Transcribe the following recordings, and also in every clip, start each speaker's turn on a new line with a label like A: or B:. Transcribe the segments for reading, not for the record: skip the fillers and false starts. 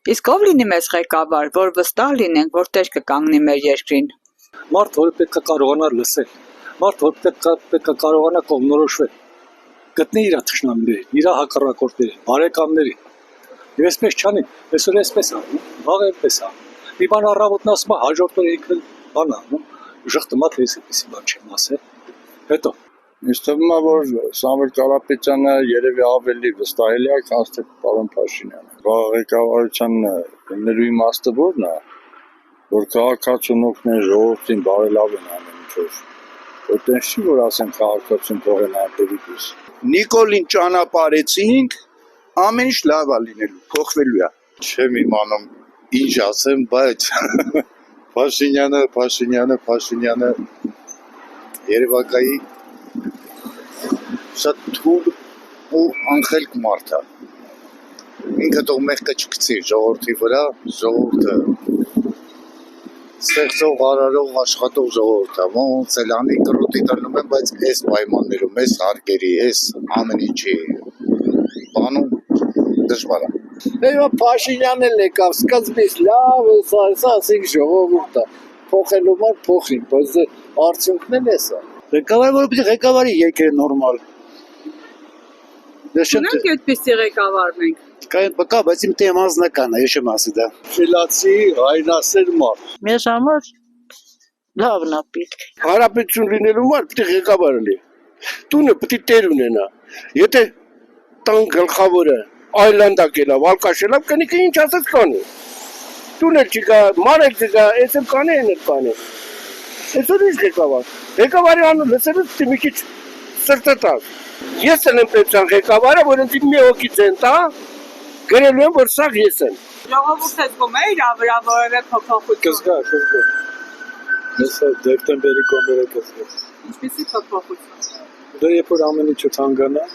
A: Իսկ ով լինի մեզ ղեկավար, որ վստահ լինենք, որ տեր կկանգնի մեր երկրին։
B: Մարդ, որը պետք է կարողանա լսել, մարդ, որ պետք է կարողանա կողմնորոշվել, գտնի իր թշնամիներին, իր հակառակորդներին, բարեկամներին։ Եվ այսպես չանի, այսօր այսպես անում, վաղ այսպես անում։ Մի բան առավոտն ասում է, հաջորդ օրը ինքը բան անում, ժխտումա թե այսպեսի բան չեմ ասել։ Հետո
C: Ինձ թվում է, որ Սամվել Կարապետյանը երևի ավելի վստահելի է, քան թե պարոն Փաշինյանը։ Ղեկավարության նելու իմաստը ո՞րն է, որ քաղաքացուն օգնեն, ժողովրդին բարելավեն ամեն ինչով։ Այդտենց չի, որ ասեն քաղաքացուն թողեն այնտեղի դուրս։
D: Նիկոլին ճանապարհեցինք, ամեն ինչ լավ է լինելու, փոխվելու է։
C: Չեմ իմանում ինչ ասեմ, բայց Փաշինյանը Երևակայի շատ թույլ ու անխելք մարդ է։ Ինքը թող մեղքը չգցի ժողովրդի վրա, ժողովուրդը ստեղծող, արարող, աշխատող ժողովուրդ է, ոնց էլ անի կրոտի տնում են, բայց այս պայմաններում, այս հարկերի, այս ամեն ինչի բանում դժվար է։
E: Այո, Փաշինյանն էլ եկավ, սկզբից լավ է, ասենք ժողովուրդը փոխելու մար փոխին, բայց արդյունքն էլ էսա։ Ղեկավարը, որը պիտի ղեկավարի երկրը նորմալ։
A: Ունենք այդպիսի ղեկավար մենք։
E: Կա, բայց իմ թեմ անձնական է, ես չեմ ասի դա։
C: Խելացի, հայրենասեր մարդ։
F: Մեզ համար լավն է պետք։
E: Հարաբերություն լինելու մար պիտի ղեկավարը լինի։ Տունը պիտի տեր ունենա։ Եթե տան գլխավորը այլանդակ ելավ, ալկաշելավ, կնիկը ինչ ասած կանի։ Տուն էլ չկա, ման էլ չկա, ես էլ կանի, են էլ կանի։ Այսօր ինչ ղեկավար։ Ղեկավարի անուն լսելուց պիտի մի քիչ սրտը տաս։ Ես էլ եմ պետքան ղեկավարը, որ ինձ մի հոգի ցեն տա, գրելու եմ, որ սաղ ես եմ։
A: Ժողովուրդը զգում է իր վրա որևէ փոփոխություն։
B: կզգա։ Հեսա դեկտեմբերի կողմերը կզգա։
A: Ինչպիսի փոփոխություն։
B: Դա երբ որ ամեն ինչը թանկանա,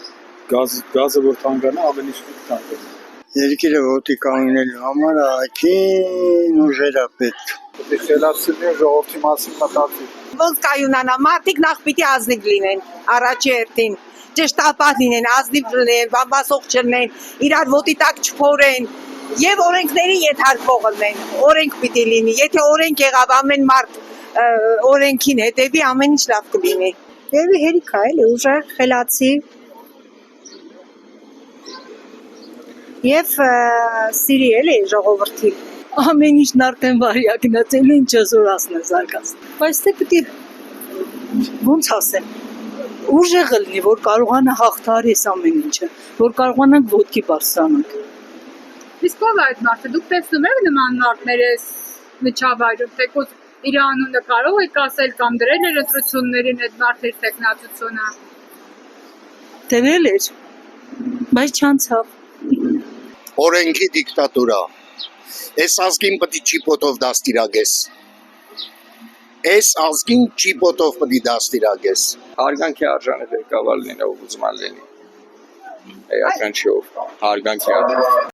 B: գազը որ թանկանա, ամեն ինչը թանկանա։
D: Երկիրը ոտի կանգնելու համար ակին ուժեր է պետք։
B: Պետք է խելացնի ժողովրդի մասին մտածի։
G: Ոնց կայունանա, մարդիկ նախ պիտի ազնիվ լինեն, առաջի հերթին, ճշտապահ լինեն, ազնիվ լինեն, բամբասող չլինեն, իրար ոտի տակ չփորեն եւ օրենքների ենթարկվող լինեն, օրենք պիտի լինի, եթե օրենք եղավ ամեն մարդ օրենքին հետևի, ամեն ինչ լավ կլինի։ Եվ հերիք է, էլի ուժեղ, խելացի եւ սիրի էլի ժողովրդի։
F: Ամեն ինչն արդեն վարյակնացել ինչ զորացն է զարգացել։ Բայց դե պիտի ոնց ասեմ, ուժեղը լինի, որ կարողանա հաղթահարի այս ամեն ինչը, որ կարողանանք ոտքի բարձրանանք։
A: Իսկ ով է այդ մարդը, դուք տեսնում եք նման մարդներ այս միջավայրում, թեկուզ իր անունը կարող եք ասել կամ դրել էր ընտրություններին այդ մարդերի տեխնացությունը։
F: Դրել էր, բայց չանցավ։
D: Օրենքի դիկտատուրա։ Այս ազգին պետք է ճիպոտով դաստիարակես։ Այս ազգին ճիպոտով պետք է դաստիարակես։
H: Հարգանքի արժան է ղեկավար լինելով ուզում լինի։ Էական չի ով, հարգանքի արժան։